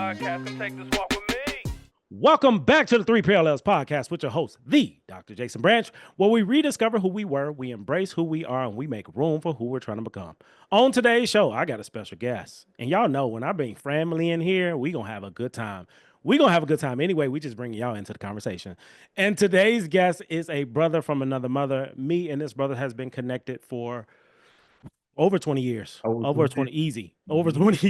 podcast and take this walk with me. Welcome back to the Three Parallels podcast with your host, the Dr. Jason Branch, where we rediscover who we were, we embrace who we are, and we make room for who we're trying to become. On today's show, I got a special guest. And y'all know when I bring family in here, we going to have a good time. We're going to have a good time anyway. We just bring y'all into the conversation. And today's guest is a brother from another mother. Me and this brother has been connected for over 20 years. Over 20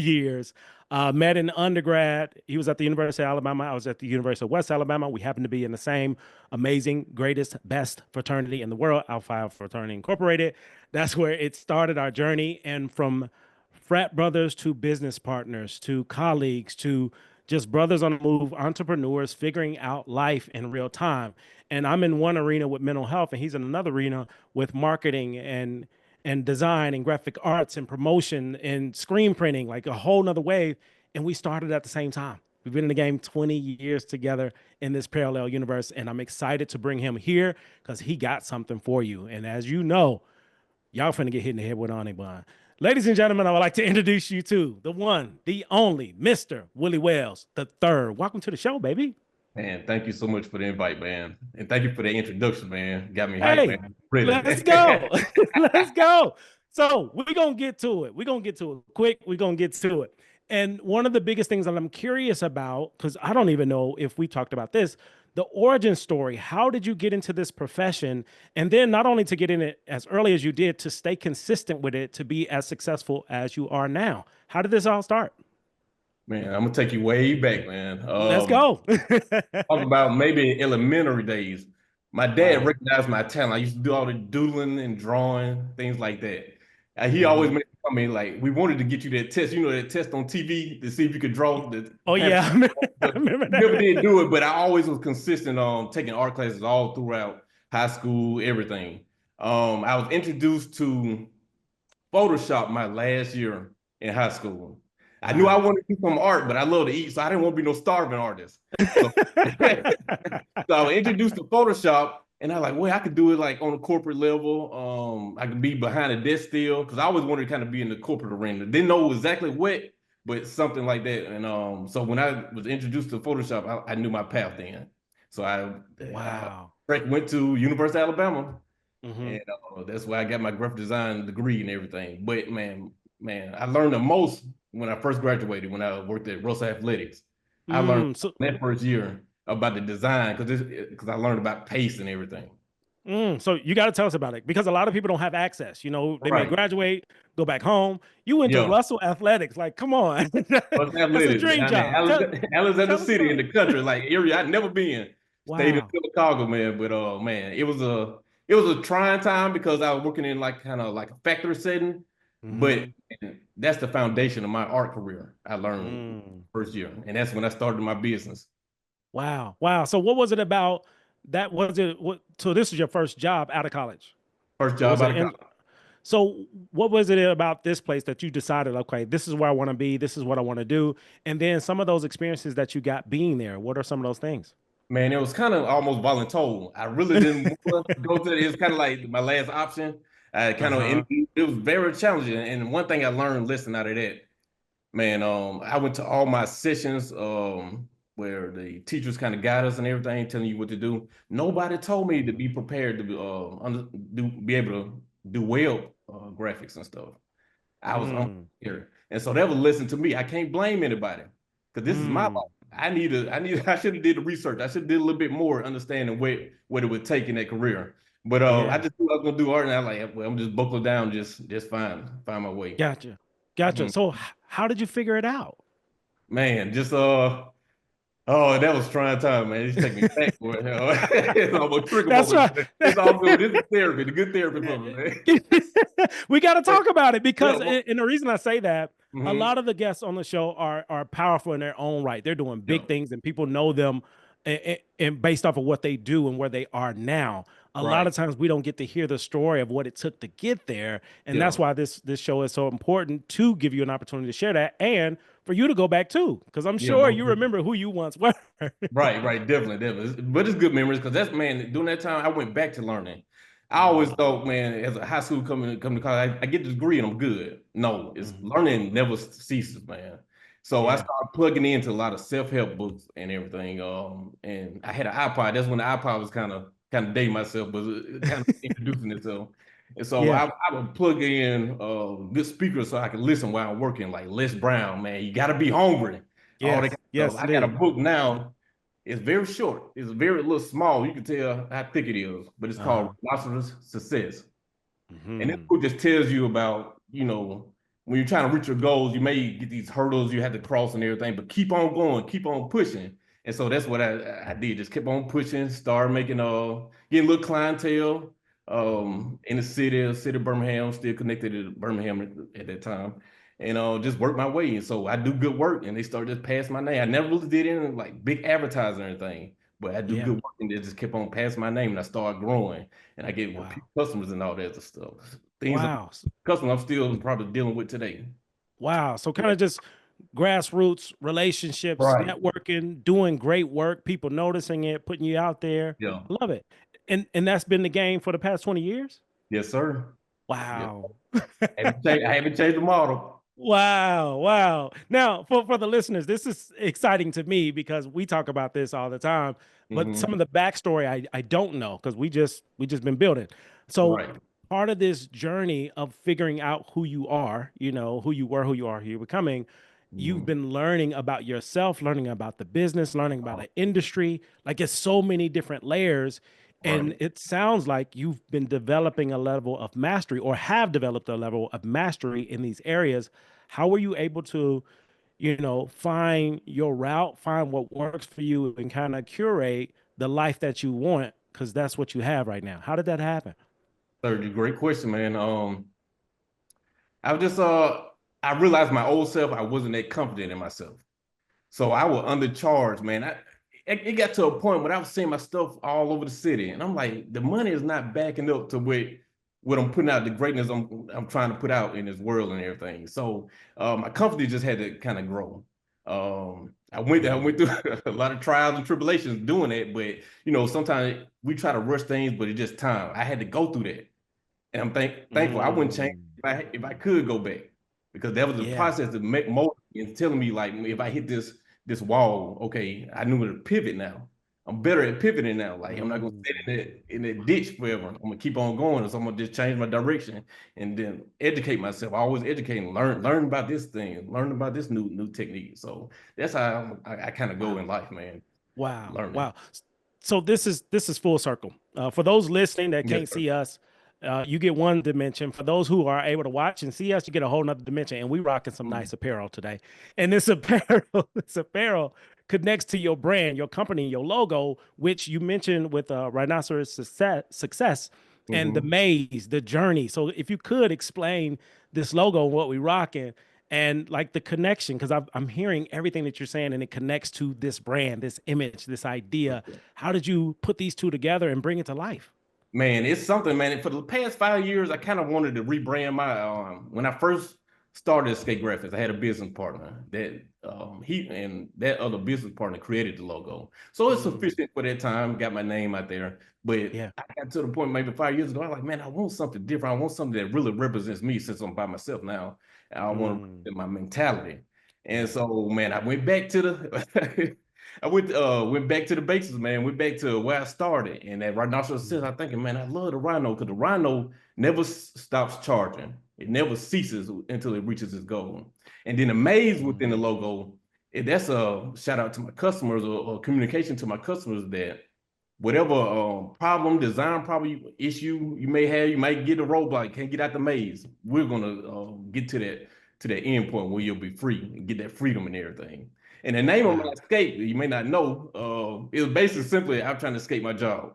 years. Met in undergrad. He was at the University of Alabama. I was at the University of West Alabama. We happened to be in the same amazing, greatest, best fraternity in the world, Alpha Phi Fraternity Incorporated. That's where it started our journey. And from frat brothers to business partners to colleagues to just brothers on the move, entrepreneurs figuring out life in real time. And I'm in one arena with mental health, and he's in another arena with marketing and design and graphic arts and promotion and screen printing, like a whole nother wave. And we started at the same time. We've been in the game 20 years together in this parallel universe. And I'm excited to bring him here because he got something for you. And as you know, y'all finna get hit in the head with on bun. Ladies and gentlemen, I would like to introduce you to the one, the only Mr. Willie Wells III. Welcome to the show, baby. Man, thank you so much for the invite, man. And thank you for the introduction, man. Got me hyped, man. Really. Let's go. Let's go. So we're going to get to it. We're going to get to it quick. We're going to get to it. And one of the biggest things that I'm curious about, because I don't even know if we talked about this, the origin story. How did you get into this profession? And then not only to get in it as early as you did, to stay consistent with it, to be as successful as you are now. How did this all start? Man, I'm going to take you way back, man. Let's go. Talk about maybe in elementary days. My dad recognized my talent. I used to do all the doodling and drawing, things like that. He always made me like, we wanted to get you that test, that test on TV to see if you could draw. I remember that. Never did do it, but I always was consistent on taking art classes all throughout high school, everything. I was introduced to Photoshop my last year in high school. I knew I wanted to do some art, but I love to eat, so I didn't want to be no starving artist. So I was introduced to Photoshop, and I was like, well, I could do it like on a corporate level. I could be behind a desk still, because I always wanted to kind of be in the corporate arena. Didn't know exactly what, but something like that. And so when I was introduced to Photoshop, I knew my path then. So I went to University of Alabama, and that's where I got my graphic design degree and everything. But man, I learned the most when I first graduated, when I worked at Russell Athletics. I learned that first year about the design because I learned about pace and everything. So you got to tell us about it, because a lot of people don't have access. They may graduate, go back home. You went to Russell Athletics. Like, come on. That's a dream job. Alexander City in the country, like area I'd never been. Stayed in Chicago, man. But man, it was a trying time because I was working in like kind of like a factory setting. But that's the foundation of my art career. I learned first year, and that's when I started my business. Wow. So what was it about that? So this was your first job out of college? First job out of college. So what was it about this place that you decided, okay, this is where I want to be, this is what I want to do? And then some of those experiences that you got being there, what are some of those things? Man, it was kind of almost voluntold. I really didn't want to go to it. It was kind of like my last option. It was very challenging. And one thing I learned listening out of that, man, I went to all my sessions where the teachers kind of guide us and everything, telling you what to do. Nobody told me to be prepared to be able to do web graphics and stuff. I was on here. And so that was listening to me. I can't blame anybody because this is my life. I should have did the research. I should have did a little bit more understanding what it would take in that career. But I just knew I was gonna do art, and I was like, well, I'm just buckled down, just find my way. Gotcha. So how did you figure it out? Man, just that was trying time, man. It just take me back for it. It's almost trigger. That's right. It's all good. This is therapy, the good therapy for me, man. We got to talk about it because, and the reason I say that, a lot of the guests on the show are powerful in their own right. They're doing big things, and people know them and based off of what they do and where they are now. A lot of times we don't get to hear the story of what it took to get there. And that's why this show is so important, to give you an opportunity to share that and for you to go back too. Because I'm sure you remember who you once were. Right. Definitely. But it's good memories because during that time, I went back to learning. I always thought, man, as a high school coming to college, I get the degree and I'm good. No, it's learning never ceases, man. So I Yeah. started plugging into a lot of self-help books and everything. And I had an iPod. That's when the iPod was kind of dating myself, but kind of introducing itself. And so Yeah. I would plug in good speakers so I could listen while I'm working, like Les Brown, man. You got to be hungry. All that Yes. kind of Yes, stuff. I got a indeed. book now. It's very short. It's very little small. You can tell how thick it is, but it's called Uh-huh. Rhinoceros Success. And this Hmm. book just tells you about, when you're trying to reach your goals, you may get these hurdles you have to cross and everything, but keep on going, keep on pushing. And so that's what I did. Just kept on pushing, started making getting a little clientele in the city of Birmingham, still connected to Birmingham at that time. And just work my way. And so I do good work and they started just passing my name. I never really did any like big advertising or anything, but I do Yeah. good work and they just kept on passing my name and I started growing and I get repeat Wow. customers and all that other stuff. Things Wow. customers I'm still probably dealing with today. Wow. So kind of just grassroots relationships, Right. networking, doing great work, people noticing it, putting you out there. Yeah. I love it. And that's been the game for the past 20 years? Yes, sir. Yeah. Wow. I haven't changed the model. Wow, wow. Now, for the listeners, this is exciting to me because we talk about this all the time, but Hmm. some of the backstory I don't know because we just been building. So Right. part of this journey of figuring out who you are, who you were, who you are, who you're becoming, you've Hmm. been learning about yourself, learning about the business, learning about the industry. Like it's so many different layers. And Right. it sounds like you've been developing a level of mastery or have developed a level of mastery in these areas. How were you able to, find your route, find what works for you, and kind of curate the life that you want? Because that's what you have right now. How did that happen? Third, great question, man. I was just I realized my old self, I wasn't that confident in myself. So I was undercharged, man. It got to a point where I was seeing my stuff all over the city, and I'm like, the money is not backing up to what I'm putting out, the greatness I'm trying to put out in this world and everything. So my confidence just had to kind of grow. I went through a lot of trials and tribulations doing it, but sometimes we try to rush things, but it's just time. I had to go through that. And I'm thankful I wouldn't change Mm, if I could go back because that was a yeah. process to make mold and telling me like if I hit this wall, okay, I knew to pivot now. I'm better at pivoting now. Like I'm not gonna sit Mm. in that ditch forever. I'm gonna keep on going, so I'm gonna just change my direction and then educate myself. I always educating, learn about this thing, learn about this new technique. So that's how I kind of go Wow. in life, man. Wow. Learning. Wow. So this is full circle. For those listening that Yes, can't sir. see us, you get one dimension. For those who are able to watch and see us, you get a whole nother dimension. And we rocking some Mm. nice apparel today. And this apparel, this apparel connects to your brand, your company, your logo, which you mentioned with Rhinoceros Success and the Mhm. maze, the journey. So if you could explain this logo and what we rocking and like the connection, because I'm hearing everything that you're saying and it connects to this brand, this image, this idea. How did you put these two together and bring it to life? Man, it's something, man. For the past 5 years, I kind of wanted to rebrand my when I first started Skate Graphics, I had a business partner that he and that other business partner created the logo. So it's Mm, sufficient for that time, got my name out there. But yeah. I got to the point maybe 5 years ago, I was like, man, I want something different. I want something that really represents me since I'm by myself now. I want to Mm, represent my mentality. And yeah. so, man, I went back to the I went back to the basics, man. Went back to where I started. And that rhinoceros says, Mhm. I'm thinking, man, I love the rhino because the rhino never stops charging. It never ceases until it reaches its goal. And then the maze within the Mm, logo, that's a shout out to my customers or communication to my customers that whatever problem, design problem, issue you may have, you might get a roadblock, can't get out the maze. We're gonna get to that end point where you'll be free and get that freedom and everything. And the name of my wow. escape, you may not know, it was basically simply I'm trying to escape my job.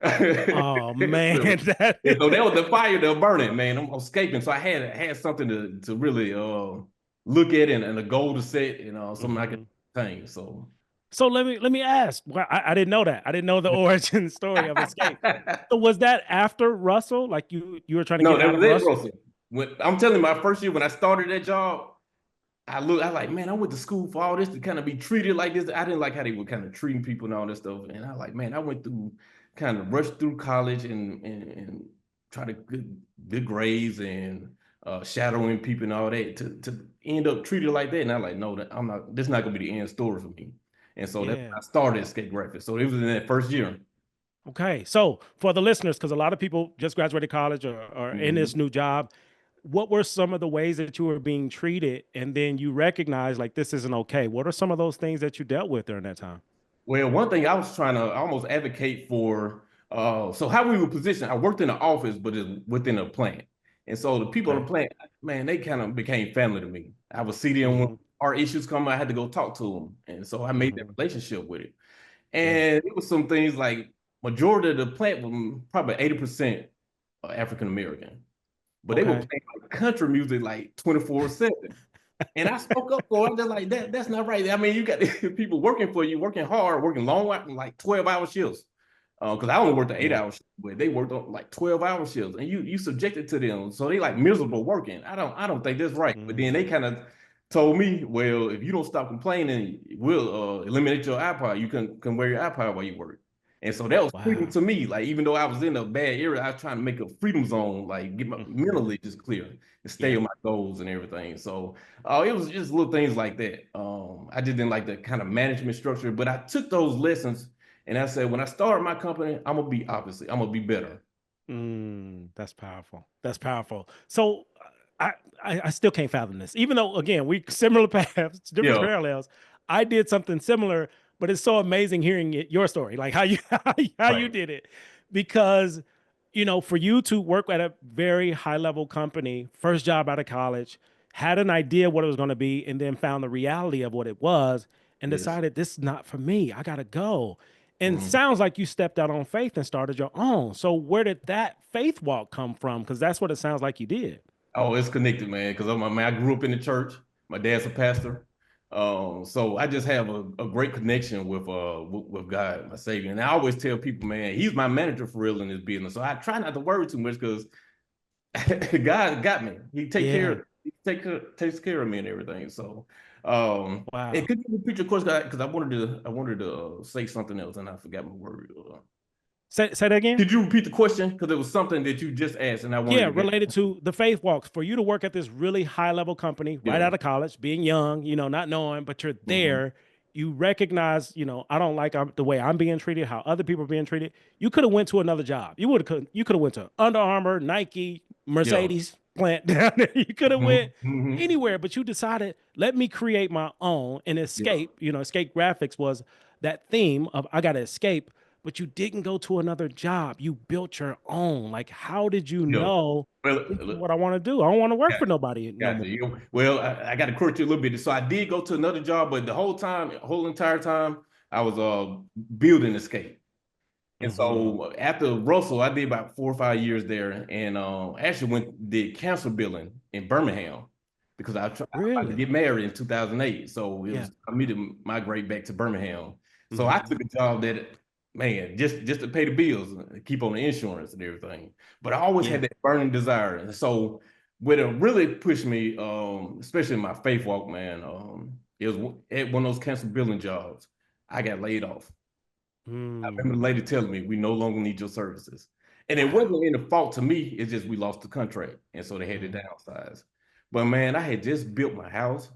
Oh man, So, that and so that was the fire that was burning, man. I'm escaping. So I had something to really look at and a goal to set, something I could Mhm. attain. So So let me ask. Well, I didn't know that. I didn't know the origin story of Escape. So was that after Russell? Like you were trying to No, get that out was of it, Russell? Russell. When I'm telling you, my first year when I started that job, I like, man, I went to school for all this to kind of be treated like this. I didn't like how they were kind of treating people and all this stuff. And I like, man, I went through kind of rushed through college and try to good grades and shadowing people and all that to end up treated like that. And I'm like, no, I'm not. This is not gonna be the end story for me. And so that's when Yeah. I started skate graphics. So it was in that first year. Okay. So for the listeners, because a lot of people just graduated college or in this Mhm. new job, what were some of the ways that you were being treated? And then you recognize like this isn't okay. What are some of those things that you dealt with during that time? Well, one thing I was trying to almost advocate for, so how we were positioned, I worked in the office, but it's within a plant. And so the people in Okay. the plant, man, they kind of became family to me. I would see them when Hmm. our issues come, I had to go talk to them. And so I made that Hmm. relationship with it. Yeah. And it was some things like majority of the plant was probably 80% African American, but they were Okay. playing like country music like 24/7. And I spoke up for it. I'm just like, that's not right. I mean, you got people working for you, working hard, working long, like 12-hour shifts. Because I only worked an 8 Yeah. hour shift, but they worked on like 12-hour shifts, and you subjected to them. So they like miserable working. I don't think that's right. But then they Mm. kind of told me, well, if you don't stop complaining, we'll eliminate your iPod. You can wear your iPod while you work. And so that was freedom Wow. to me. Like, even though I was in a bad area, I was trying to make a freedom zone, like get my Hmm. mentally just clear and stay Yeah. on my goals and everything. So it was just little things like that. I just didn't like the kind of management structure, but I took those lessons and I said, when I start my company, I'm gonna be better. That's powerful. That's powerful. So I, I still can't fathom this, even though again we similar paths, different Yeah, parallels. I did something similar, but it's so amazing hearing your story, like how you how you right. did it, because for you to work at a very high level company, first job out of college, had an idea what it was going to be, and then found the reality of what it was, and Yes. decided this is not for me. I gotta go. And Mhm. sounds like you stepped out on faith and started your own. So where did that faith walk come from? Because that's what it sounds like you did. Oh, it's connected, man. Because I grew up in the church. My dad's a pastor. So I just have a great connection with God, my Savior. And I always tell people, man, He's my manager for real in this business. So I try not to worry too much because God got me. Yeah. Takes care of me and everything. So and Wow. could you repeat your question? Because I wanted to say something else and I forgot my word. Say that again. Could you repeat the question? Because it was something that you just asked and I wanted Yeah, to get. related to the faith walks. For you to work at this really high level company right Yeah. out of college, being young, not knowing, but you're Hmm. there, you recognize, I don't like the way I'm being treated, how other people are being treated. You could have went to another job. You could have went to Under Armour, Nike, Yeah. Mercedes plant down there. You could have Hmm. went Hmm. anywhere, but you decided, let me create my own and Yeah. escape. Escape graphics was that theme of I gotta escape, but you didn't go to another job. You built your own. Like, how did you Yeah. know Well, this is what I want to do? I don't want to work got for nobody no more. gotcha. Well, I got to correct you a little bit. So I did go to another job, but the whole entire time, I was building Escape. And Hmm. so after Russell, I did about 4 or 5 years there, and actually did cancer billing in Birmingham because I was about to Really? get married in 2008. So it Yeah. was for me to migrate back to Birmingham. So I Hmm. took a job that, man, just to pay the bills, and keep on the insurance and everything. But I always Yeah. had that burning desire. And so what it really pushed me, especially in my faith walk, man, it was at one of those cancer billing jobs. I got laid off. I Mm. remember the lady telling me, we no longer need your services. And it Wow. wasn't any fault to me, it's just we lost the contract. And so they had to Mhm. downsize. But man, I had just built a house,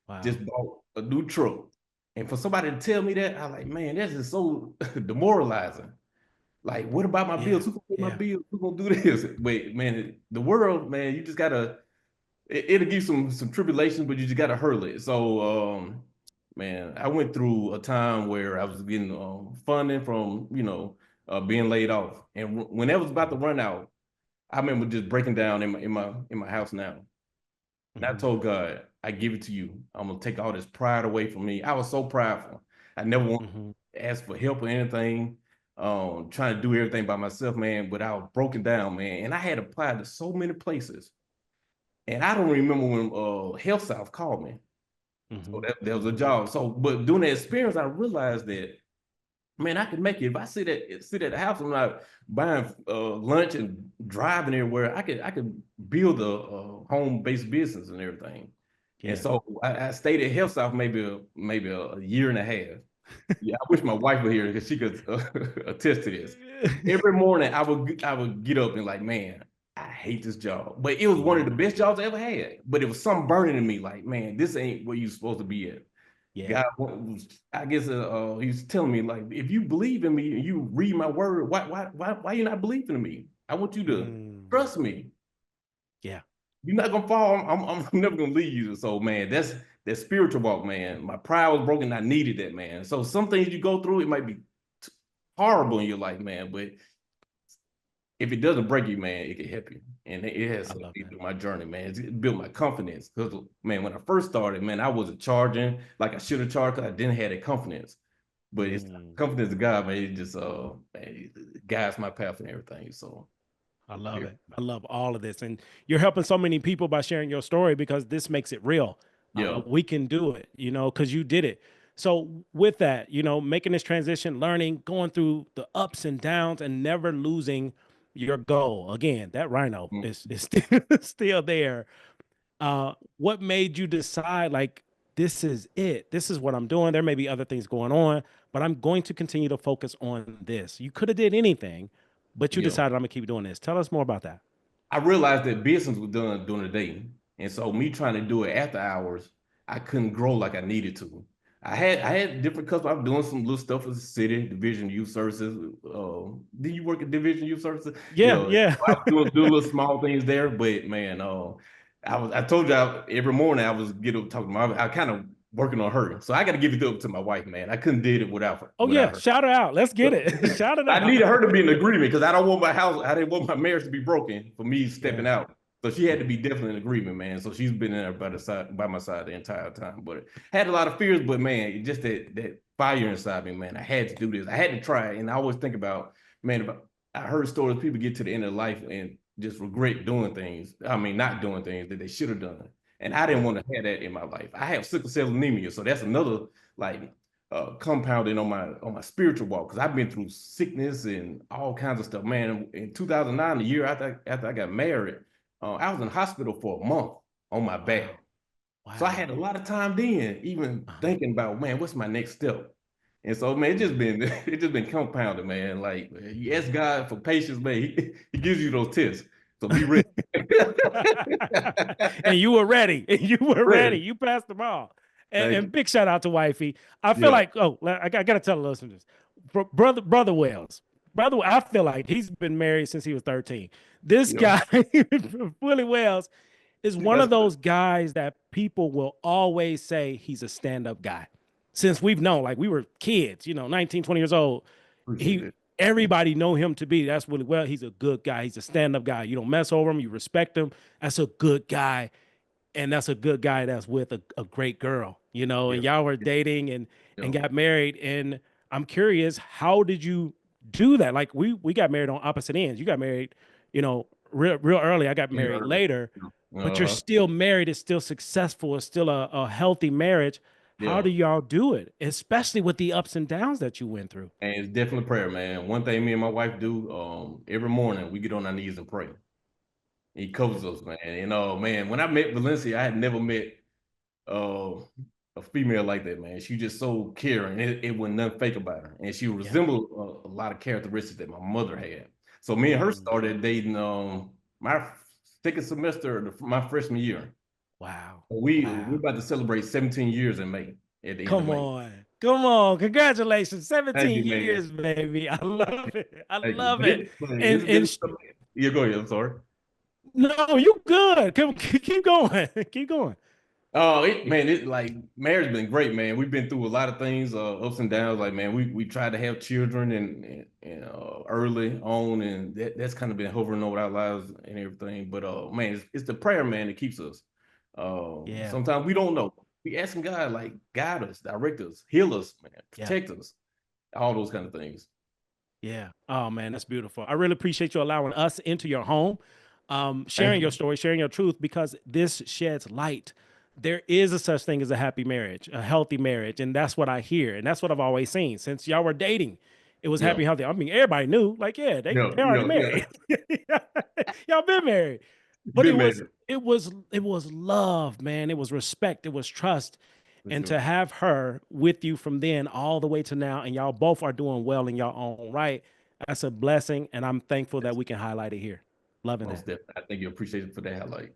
Wow. just bought a new truck. And for somebody to tell me that, I like, man, this is so demoralizing. Like, what about my Yeah. bills? Who gonna pay my Yeah. bills? Who gonna do this? Wait, man, the world, man, you just gotta it'll give you some tribulations, but you just gotta hurl it. So man, I went through a time where I was getting funding from being laid off, and when that was about to run out, I remember just breaking down in my house now. And I Hmm. told God, I give it to you. I'm gonna take all this pride away from me. I was so prideful. I never wanted Hmm. to ask for help or anything. Trying to do everything by myself, man. But I was broken down, man, and I had applied to so many places. And I don't remember when Health South called me. So Hmm. that was a job. So, but during that experience, I realized that, man, I can make it. If I sit at the house and I'm not buying lunch and driving everywhere, I could build a home-based business and everything. And Yeah. so I stayed at Health South maybe a year and a half. Yeah, I wish my wife were here because she could attest to this. Every morning I would get up and like, man, I hate this job. But it was one of the best jobs I ever had. But it was something burning in me, like, man, this ain't where you're supposed to be at. Yeah. God, I guess he was telling me, like, if you believe in me and you read my word, why you not believing in me? I want you to trust me. Yeah. You're not gonna fall. I'm never gonna leave you. So, man, that's that spiritual walk, man. My pride was broken. I needed that, man. So some things you go through, it might be horrible in your life, man. But if it doesn't break you, man, it can help you. And it has helped me through my journey, man. It's built my confidence. Because, man, when I first started, man, I wasn't charging like I should have charged because I didn't have that confidence. But it's confidence of God, man. It just man, it guides my path and everything. So I love it. I love all of this. And you're helping so many people by sharing your story because this makes it real. Yeah. We can do it, you know, because you did it. So with that, you know, making this transition, learning, going through the ups and downs and never losing your goal. Again, that rhino is still there. What made you decide, like, this is it? This is what I'm doing. There may be other things going on, but I'm going to continue to focus on this. You could have did anything, but you decided I'm gonna keep doing this. Tell us more about that. I realized that business was done during the day. And so me trying to do it after hours, I couldn't grow like I needed to. I had different customers. I'm doing some little stuff for the city, Division Youth Services. Did you work at Division Youth Services? Yeah, yeah. I was doing little small things there, but man, I told you every morning I was talking about I kind of working on her. So I got to give it up to my wife, man. I couldn't did it without her. Oh yeah, her. Shout her out. Let's get it. Shout it out. I needed her to be in agreement because I didn't want my marriage to be broken for me stepping out. So she had to be definitely in agreement, man. So she's been there by my side the entire time. But had a lot of fears, but man, just that fire inside me, man. I had to do this. I had to try it. And I always think about, man, I heard stories people get to the end of life and just regret doing things. I mean, not doing things that they should have done. And I didn't want to have that in my life. I have sickle cell anemia, so that's another like compounding on my spiritual walk because I've been through sickness and all kinds of stuff. Man, in 2009, the year after I got married, I was in hospital for a month on my back. Wow. So I had a lot of time then, even thinking about, man, what's my next step? And so, man, it just been compounded, man. Like, you ask God for patience, man. He gives you those tests. So be ready. And you were ready. You were ready. You passed them all. And big shout out to wifey. I feel like, I got to tell the listeners, brother Wells. Brother, I feel like he's been married since he was 13. This guy, Willie Wells, is one of those guys that people will always say he's a stand-up guy. Since we've known, like we were kids, 19, 20 years old. Everybody know him to be. That's Willie Wells. He's a good guy. He's a stand-up guy. You don't mess over him. You respect him. That's a good guy. And that's a good guy that's with a great girl, and y'all were dating and got married. And I'm curious, how did you do that? Like we got married on opposite ends. You got married, real early. I got married later, but you're still married. It's still successful. It's still a healthy marriage. How do y'all do it, especially with the ups and downs that you went through? And it's definitely prayer, man. One thing me and my wife do, every morning we get on our knees and pray. He covers us, man. And man, when I met Valencia, I had never met a female like that, man. She just so caring. It wasn't nothing fake about her, and she resembled a lot of characteristics that my mother had. So me and her started dating my second semester of my freshman year. Wow. We're about to celebrate 17 years in May. Come on. Congratulations. 17 years, baby. I love it. I love it. You go ahead. I'm sorry. No, you good. Keep going. Keep going. Oh, like marriage been great, man. We've been through a lot of things, ups and downs. Like, man, we tried to have children and early on, and that's kind of been hovering over our lives and everything. But man, it's the prayer, man, that keeps us. Sometimes we don't know. We asking God, like, guide us, direct us, heal us, man, protect us, all those kind of things. Yeah. Oh man, that's beautiful. I really appreciate you allowing us into your home, sharing your story, sharing your truth, because this sheds light. There is a such thing as a happy marriage, a healthy marriage, and that's what I hear, and that's what I've always seen since y'all were dating. It was happy, healthy. I mean, everybody knew, like, they already married. Y'all been married. But it was love, man. It was respect. It was trust. And to have her with you from then all the way to now, and y'all both are doing well in your own right, that's a blessing. And I'm thankful that we can highlight it here. Loving Most that. definitely. I think you appreciate it for that highlight.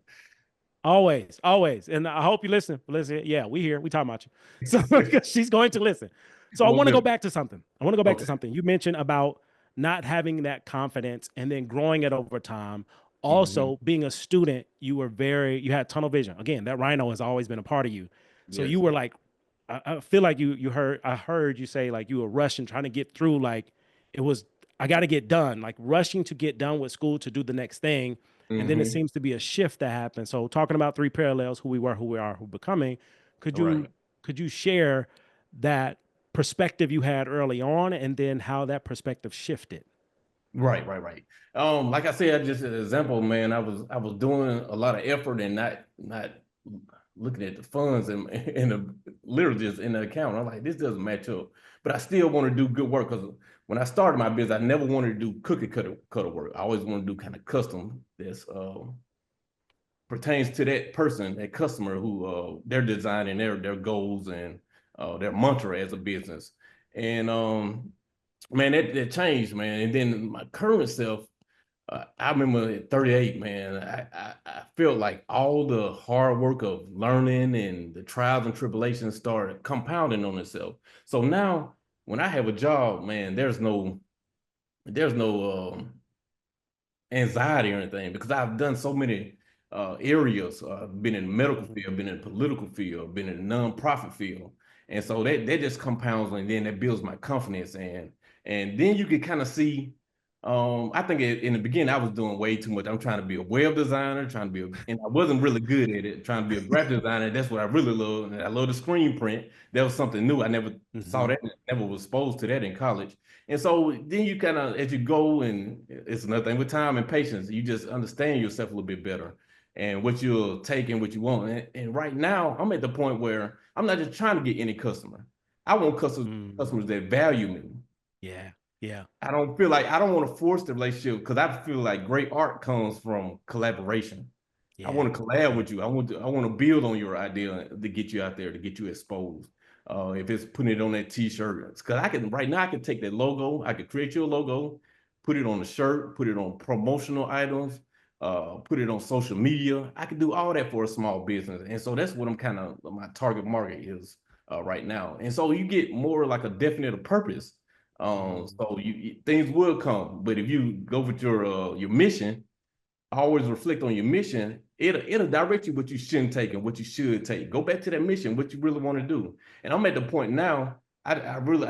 Always, always. And I hope you listen. Listen, yeah, we here. We talking about you. So she's going to listen. So I Most want to go definitely. back to something. I want to go back to Okay. something. You mentioned about not having that confidence and then growing it over time. Hmm. Also, being a student, you had tunnel vision. Again, that rhino has always been a part of you. So you Yes. were like, I feel like I heard you say like you were rushing, trying to get through, like it was, I got to get done, like rushing to get done with school to do the next thing. And then it Hmm. seems to be a shift that happened. So talking about three parallels, who we were, who we are, who becoming, could Right. you could you share that perspective you had early on and then how that perspective shifted? Right, right, right. Like I said, just an example, man, I was doing a lot of effort and not looking at the funds and the literally just in the account. I'm like, this doesn't match up. But I still want to do good work because when I started my business, I never wanted to do cookie cutter work. I always want to do kind of custom that's pertains to that person, that customer who their design and their goals and their mantra as a business. And man, that changed, man. And then my current self, I remember at 38, man, I felt like all the hard work of learning and the trials and tribulations started compounding on itself. So now when I have a job, man, there's no anxiety or anything because I've done so many areas. Been in the medical field, been in the political field, been in the nonprofit field, and so that just compounds and then that builds my confidence and then you can kind of see. I think in the beginning I was doing way too much. I'm trying to be a web designer, trying to be, and I wasn't really good at it. Trying to be a graphic designer, that's what I really love. And I love the screen print. That was something new. I never saw Hmm. that, never was exposed to that in college. And so then you kind of, as you go, and it's another thing with time and patience, you just understand yourself a little bit better and what you'll take and what you want. And right now, I'm at the point where I'm not just trying to get any customer. I want customers that value me. Yeah, yeah, I don't want to force the relationship because I feel like great art comes from collaboration. I yeah, want to collab yeah. with you. I want to build on your idea to get you out there, to get you exposed. If it's putting it on that t-shirt, because I can right now I can take that logo, I could create you a logo, put it on the shirt, put it on promotional items, put it on social media. I can do all that for a small business. And so that's what I'm kind of my target market is right now. And so you get more like a definite purpose. Mhm. So things will come, but if you go with your mission, always reflect on your mission, it'll direct you what you shouldn't take and what you should take. Go back to that mission, what you really want to do. And I'm at the point now, I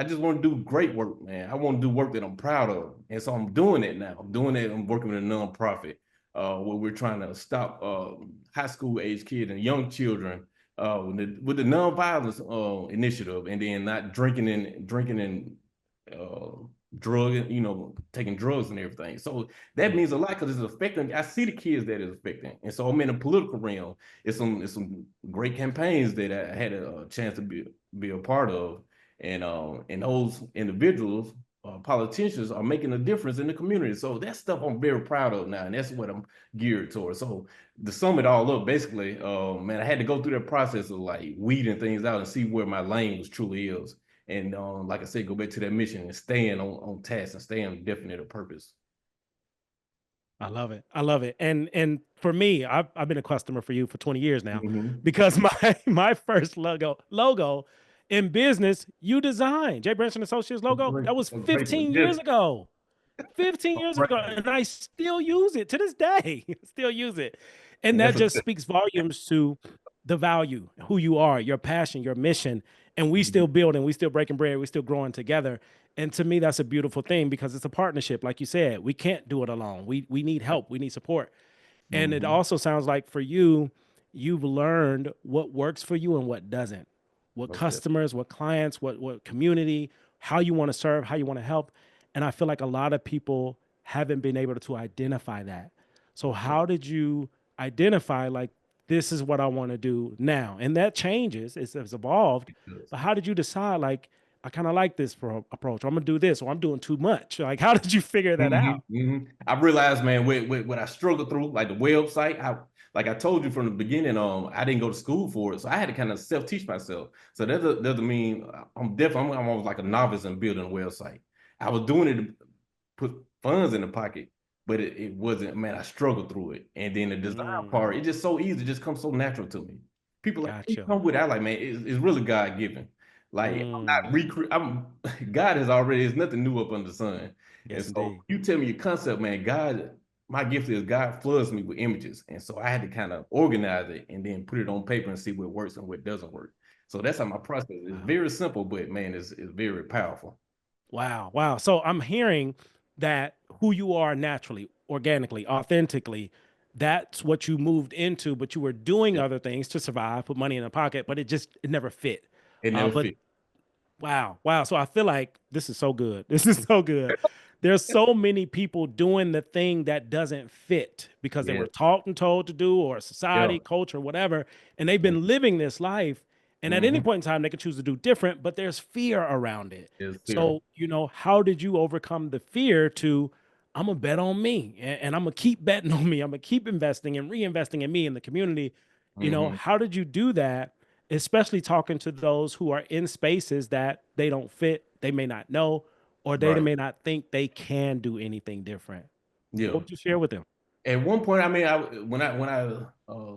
just want to do great work, man. I want to do work that I'm proud of. And so I'm doing it now. I'm doing it. I'm working with a nonprofit where we're trying to stop high school age kids and young children with the nonviolence initiative, and then not drinking and uh, taking drugs and everything. So that Mm. means a lot because it's affecting. I see the kids that it's affecting, and so I'm in the political realm. It's some great campaigns that I had a chance to be a part of, and those individuals, politicians, are making a difference in the community. So that stuff I'm very proud of now, and that's what I'm geared towards. So to sum it all up, basically, man, I had to go through that process of like weeding things out and see where my lane was truly is. And like I said, go back to that mission and staying on task and staying on definite purpose. I love it. I love it. And for me, I've been a customer for you for 20 years now Mm-hmm. because my first logo in business you designed. Jay Branch and Associates logo. Great, That was great one. 15 Yes, years ago. 15 years ago, right. and I still use it to this day. Still use it. And And that that's a just speaks volumes to the value, who you are, your passion, your mission. And we still building, we still breaking bread, we still growing together. And to me, that's a beautiful thing because it's a partnership. Like you said, we can't do it alone. We need help, we need support. And it mm-hmm. also sounds like for you, you've learned what works for you and what doesn't. What Most definitely. customers, what clients, what community, how you want to serve, how you want to help. And I feel like a lot of people haven't been able to identify that. So how did you identify like this is what I want to do now? And that changes, it's evolved. Yes. But how did you decide like I kind of like this approach, or I'm gonna do this, or I'm doing too much? Like how did you figure that Mm-hmm. out? Mm-hmm. I realized, man, with what I struggled through, like the website, like I told you from the beginning, I didn't go to school for it, so I had to kind of self-teach myself. So that doesn't mean I'm almost like a novice in building a website. I was doing it to put funds in the pocket, but it wasn't, man, I struggled through it. And then the design part, it just so easy, it just comes so natural to me. People like, you Gotcha. come with it. I like, man, it's really God given. Like I'm God has already, there's nothing new up under the sun. And Yes, so indeed. you tell me your concept, man, God, my gift is God floods me with images. And so I had to kind of organize it and then put it on paper and see what works and what doesn't work. So that's how my process is. Wow. Very simple, but man, it's very powerful. Wow. Wow. So I'm hearing that who you are naturally, organically, authentically, that's what you moved into, but you were doing Yeah. other things to survive, put money in a pocket, but it never fit. It never But fit. wow, wow. So I feel like this is so good. This is so good. There's so many people doing the thing that doesn't fit because they Yeah. were taught and told to do, or Yeah. society, culture, whatever, and they've been living this life. And at any Mm-hmm. point in time, they could choose to do different, but there's fear around it. It's fear. So, how did you overcome the fear to, I'm gonna bet on me and I'm gonna keep betting on me. I'm gonna keep investing and reinvesting in me in the community. Mm-hmm. How did you do that? Especially talking to those who are in spaces that they don't fit, they may not know, or they Right. may not think they can do anything different. Yeah. What would you share with them? At one point, I mean, when I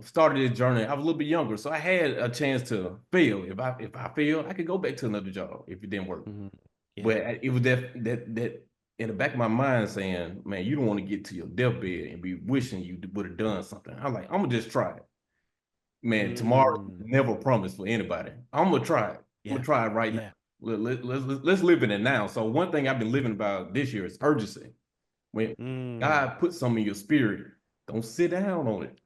started this journey, I was a little bit younger, so I had a chance to fail. If I failed, I could go back to another job if it didn't work. Mhm. Yeah. But it was that in the back of my mind saying, man, you don't want to get to your deathbed and be wishing you would have done something. I'm like, I'm gonna just try it. Man, tomorrow Mm. never promised for anybody. I'm gonna try it. I'm Yeah. gonna try it right now. Yeah. Let's live in it now. So one thing I've been living about this year is urgency. When Mm. God puts something in your spirit, don't sit down on it.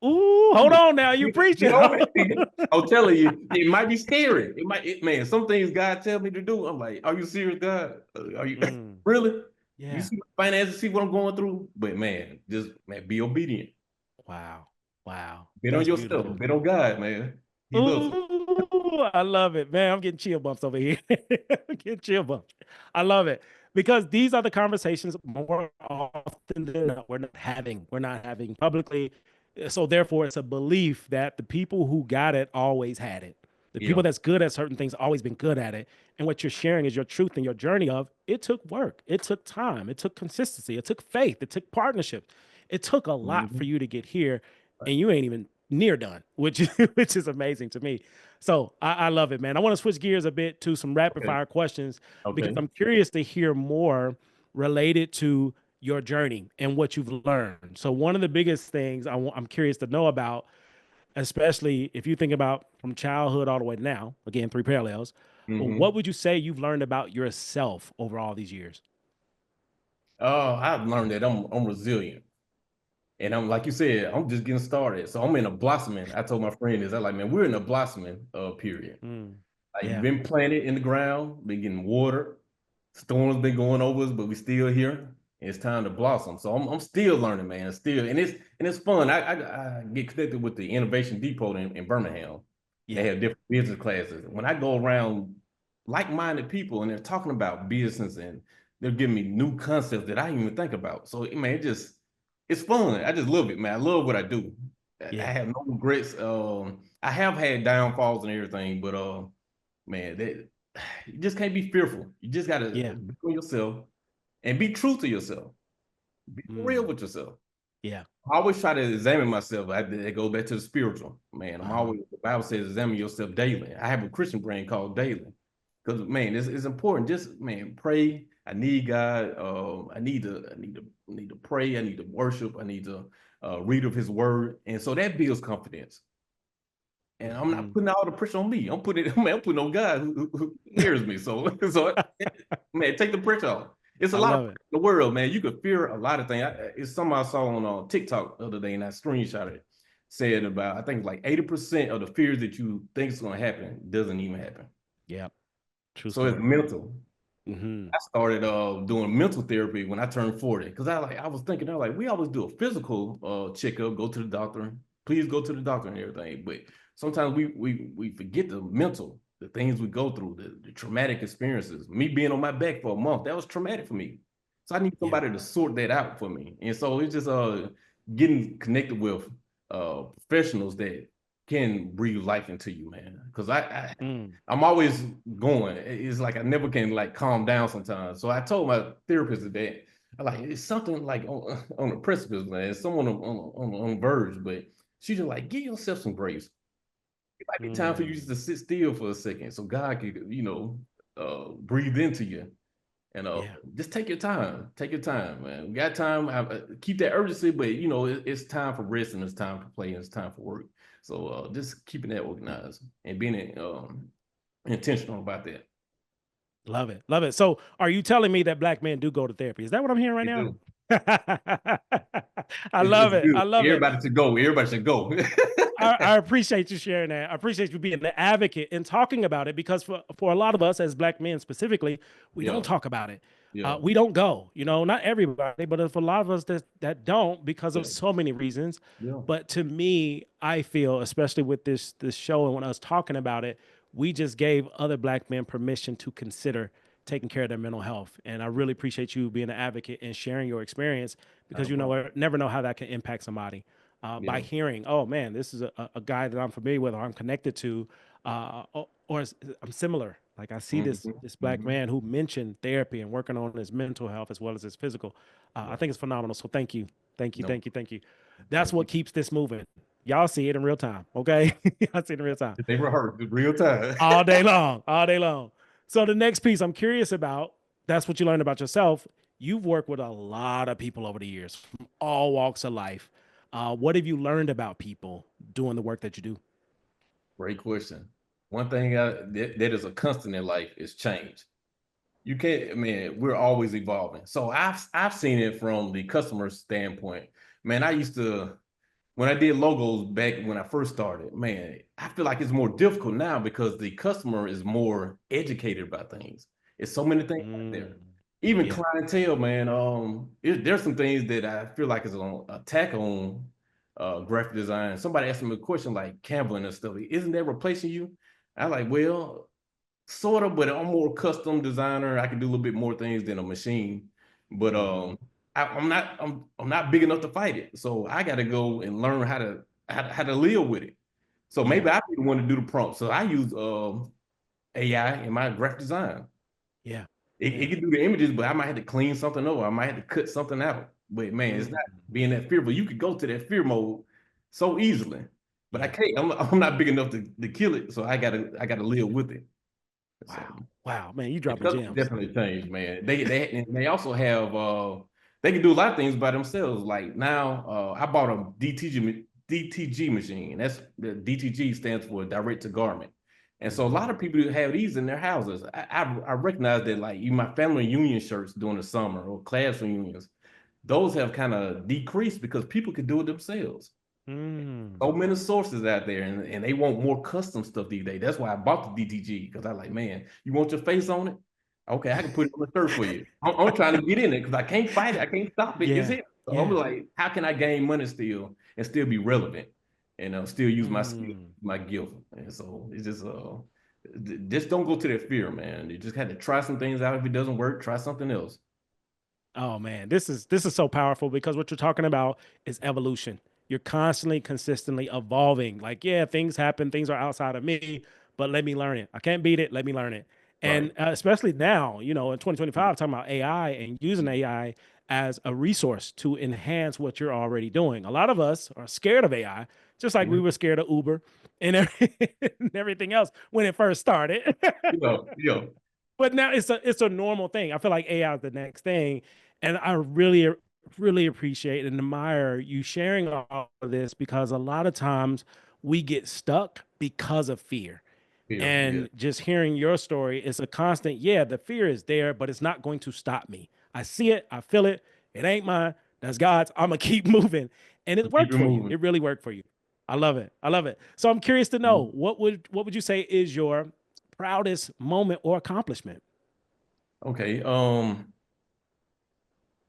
Ooh, hold on now. You Get preaching. on it. I'm telling you, it might be scary. Man, some things God tell me to do. I'm like, are you serious, God? Are you Mm. really? You Yeah. see my finances, see what I'm going through? But man, just man, be obedient. Wow. Wow. Bet on That's yourself. beautiful. Bet on God, man. He loves you. Ooh, I love it, man. I'm getting chill bumps over here. I'm getting chill bumps. I love it because these are the conversations more often than not we're not having. We're not having publicly. So therefore, it's a belief that the people who got it always had it. The Yeah. people that's good at certain things always been good at it. And what you're sharing is your truth and your journey of it took work, it took time, it took consistency, it took faith, it took partnership. It took a lot for Mhm. you to get here, Right. and you ain't even near done, which which is amazing to me. So I love it, man. I want to switch gears a bit to some rapid Okay. fire questions because Okay. I'm curious to hear more related to your journey and what you've learned. So one of the biggest things I'm curious to know about, especially if you think about from childhood all the way to now, again, three parallels, what Hmm. would you say you've learned about yourself over all these years? I've learned that I'm resilient. And I'm like you said, I'm just getting started. So I'm in a blossoming. I told my friend this. I like, man, we're in a blossoming period. Mm, Like yeah, been planted in the ground, been getting watered. Storms been going over us, but we still here. And it's time to blossom. So I'm still learning, man. Still, and it's fun. I get connected with the Innovation Depot in Birmingham. They yeah, have different business classes. When I go around like-minded people and they're talking about business and they're giving me new concepts that I didn't even think about. So man, it's fun. I just love it, man. I love what I do. I yeah, have no regrets. I have had downfalls and everything, but man, that you just can't be fearful. You just gotta yeah, be on yourself and be true to yourself. Be real mm, with yourself. yeah, I always try to examine myself. It goes back to the spiritual. Man, I'm uh-huh, always, the Bible says, examine yourself daily. I have a Christian brand called Daily. Because man, it's important. Just man, pray. I need God. I need to pray. I need to worship. I need to read of His Word, and so that builds confidence. And I'm not mhm. putting all the pressure on me. I'm putting on God who hears me. So, man, take the pressure off. It's a I lot of love pressure it. in the world, man. You could fear a lot of things. It's something I saw on TikTok the other day, and I screenshot it. Said about I think like 80% of the fears that you think is going to happen doesn't even happen. Yeah, true So it's story. mental. Hmm. I started doing mental therapy when I turned 40 because I was thinking, I like we always do a physical checkup, go to the doctor, please go to the doctor and everything. But sometimes we forget the mental, the things we go through, the traumatic experiences. Me being on my back for a month, that was traumatic for me. So I need Yeah. somebody to sort that out for me. And so it's just getting connected with professionals that can breathe life into you, man. Because Mm, I'm always going. It's like I never can like calm down sometimes. So I told my therapist that I like it's something like on the precipice, man. It's someone on the verge, but she's just like, give yourself some grace. It might be time for you just Mm, to sit still for a second, so God can, breathe into you. And yeah. just take your time. Take your time, man. We got time. Keep that urgency, but it's time for rest and it's time to play and it's time for work. So just keeping that organized and being intentional about that. Love it. Love it. So are you telling me that black men do go to therapy? Is that what I'm hearing right They now? do. I It's love it. good. I love it. Everybody should go. Everybody should go. I appreciate you sharing that. I appreciate you being the advocate and talking about it because for a lot of us as black men specifically, we Yeah, don't talk about it. yeah, We don't go, not everybody, but for a lot of us that don't because of yeah, so many reasons. yeah. But to me, I feel, especially with this show and when us talking about it, we just gave other black men permission to consider taking care of their mental health. And I really appreciate you being an advocate and sharing your experience Not because a problem. never know how that can impact somebody by Yeah, hearing, oh man, this is a guy that I'm familiar with or I'm connected to, or I'm similar. Like I see hmm this black hmm man who mentioned therapy and working on his mental health as well as his physical. I yeah. think it's phenomenal. So thank you, thank you, No, thank you, thank you. That's thank you. what keeps this moving. Y'all see it in real time, okay? Y'all see it in real time, They rehearsed in real time. all day long, all day long. So the next piece I'm curious about. That's what you learned about yourself. You've worked with a lot of people over the years from all walks of life. What have you learned about people doing the work that you do? Great question. One thing that is a constant in life is change. You can't, man, we're always evolving. So I've seen it from the customer standpoint. Man, I used to when I did logos back when I first started, man, I feel like it's more difficult now because the customer is more educated about things. It's so many things out there. Mm, Even yeah. clientele, man. There's some things that I feel like is on attack on graphic design. Somebody asked me a question like Canva and stuff. Isn't that replacing you? I like, well, sort of, but I'm more custom designer. I can do a little bit more things than a machine. But Hmm. I'm not big enough to fight it. So I got to go and learn how to live with it. So Yeah. maybe I be the one to do the prompt. So I use AI in my graphic design. Yeah. It Yeah. can do the images, but I might have to clean something over. I might have to cut something out. But man, it's not Mm, being that fearful. You could go to that fear mode so easily, but I yeah. can't. I'm not big enough to kill it, so I gotta live with it. So Wow. Wow. Man, you it dropping does gems. definitely change, man. They also have they can do a lot of things by themselves. Like now, I bought a DTG machine. That's the DTG stands for direct to garment. And so a Hmm. lot of people have these in their houses. I recognize that like you my family union shirts during the summer or class reunions, those have kind of decreased because people can do it themselves. Mm, So many sources out there, and they want more custom stuff these days. That's why I bought the DTG because I like, man, you want your face on it? Okay, I can put it on the shirt for you. I'm trying to get in it because I can't fight it. I can't stop it. It's yeah. here. So I'm Yeah. like, how can I gain money still and still be relevant and still use my skill, Mm. my gift? And so it's just don't go to that fear, man. You just had to try some things out. If it doesn't work, try something else. Oh man, this is so powerful because what you're talking about is evolution. You're constantly, consistently evolving. Like, yeah, things happen, things are outside of me, but let me learn it. I can't beat it. Let me learn it. Right. And especially now, in 2025, talking about AI and using AI as a resource to enhance what you're already doing. A lot of us are scared of AI, just like we Yeah. were scared of Uber and, and everything else when it first started. Yeah. Yeah. But now it's a normal thing. I feel like AI is the next thing, and I really appreciate and admire you sharing all of this because a lot of times we get stuck because of fear. Fear. Yeah. And just hearing your story is a constant. Yeah, the fear is there, but it's not going to stop me. I see it, I feel it. It ain't mine. That's God's. I'm gonna keep moving, and it Keep worked it for you. moving. It really worked for you. I love it. I love it. So I'm curious to know what would you say is your proudest moment or accomplishment? Okay.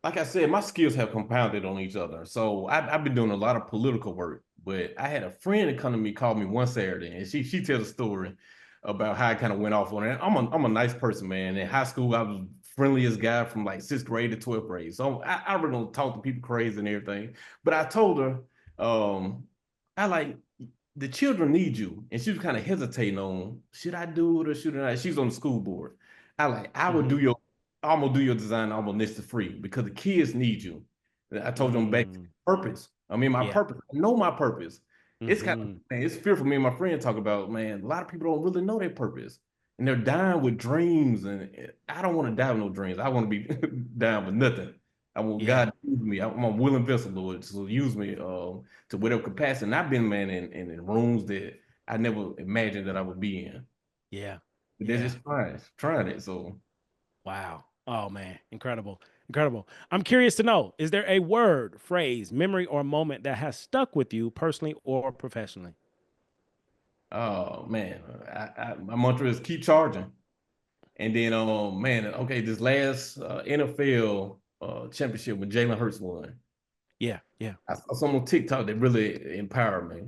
Like I said, my skills have compounded on each other. So I've been doing a lot of political work, but I had a friend that come to me, called me one Saturday, and she tells a story about how I kind of went off on it. I'm a nice person, man. In high school, I was friendliest guy from like sixth grade to 12th grade. So I really don't talk to people crazy and everything. But I told her, I like the children need you. And she was kind of hesitating on should I do it or should I not? She's on the school board. I would Hmm. do your I'm gonna do your design. I'm gonna list it free because the kids need you. I told them back Mm, purpose. I mean, my yeah. purpose. I know my purpose. It's kind of Hmm. man, it's fearful. Me and my friend talk about, man. A lot of people don't really know their purpose, and they're dying with dreams. And I don't want to die with no dreams. I want to be dying with nothing. I want Yeah. God to use me. I'm a willing vessel, Lord, so use me to whatever capacity. And I've been, man, in rooms that I never imagined that I would be in. Yeah. But they're Yeah. just trying it. So. Wow. Oh man, incredible. Incredible. I'm curious to know, is there a word, phrase, memory, or moment that has stuck with you personally or professionally? Oh man, my mantra is keep charging. And then, man, okay, this last NFL championship when Jalen Hurts won, Yeah. Yeah. I saw someone on TikTok that really empowered me.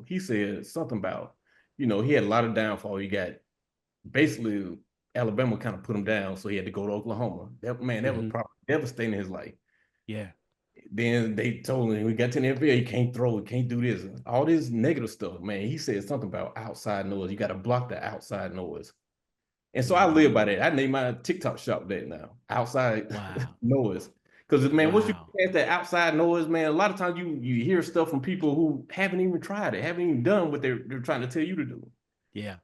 He said something about, he had a lot of downfall. He got basically Alabama kind of put him down, so he had to go to Oklahoma. That man, that was Hmm. probably devastating in his life. Yeah. Then they told him we got to the NFL, he can't throw, he can't do this, all this negative stuff. Man, he said something about outside noise. You got to block the outside noise. And so I live Hmm. by that. I name my TikTok shop that now. Outside Wow. noise. Because man, once you Wow. get that outside noise, man, a lot of times you hear stuff from people who haven't even tried it, haven't even done what they're trying to tell you to do. Yeah.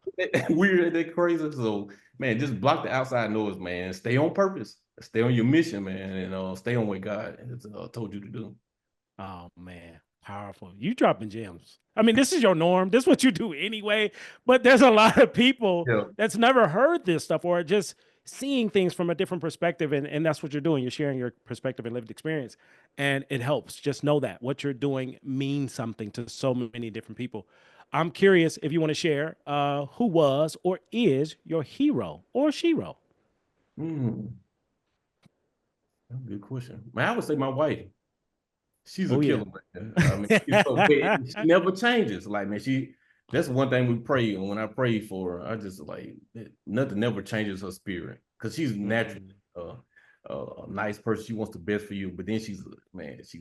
Weird, that crazy. So man, just block the outside noise, man. Stay on purpose. Stay on your mission, man, and stay on what God has told you to do. Oh man, powerful. You dropping gems. I mean, this is your norm. This is what you do anyway. But there's a lot of people Yeah. that's never heard this stuff or just seeing things from a different perspective. And that's what you're doing. You're sharing your perspective and lived experience. And it helps. Just know that what you're doing means something to so many different people. I'm curious if you want to share who was or is your hero or shero. Hmm. That's a good question. Man, I would say my wife. She's a Oh yeah. killer, man. I mean, she's so big. She never changes. Like, man, that's one thing we pray. And when I pray for her, I just like nothing never changes her spirit. Because she's naturally Mhm. a nice person. She wants the best for you. But then she's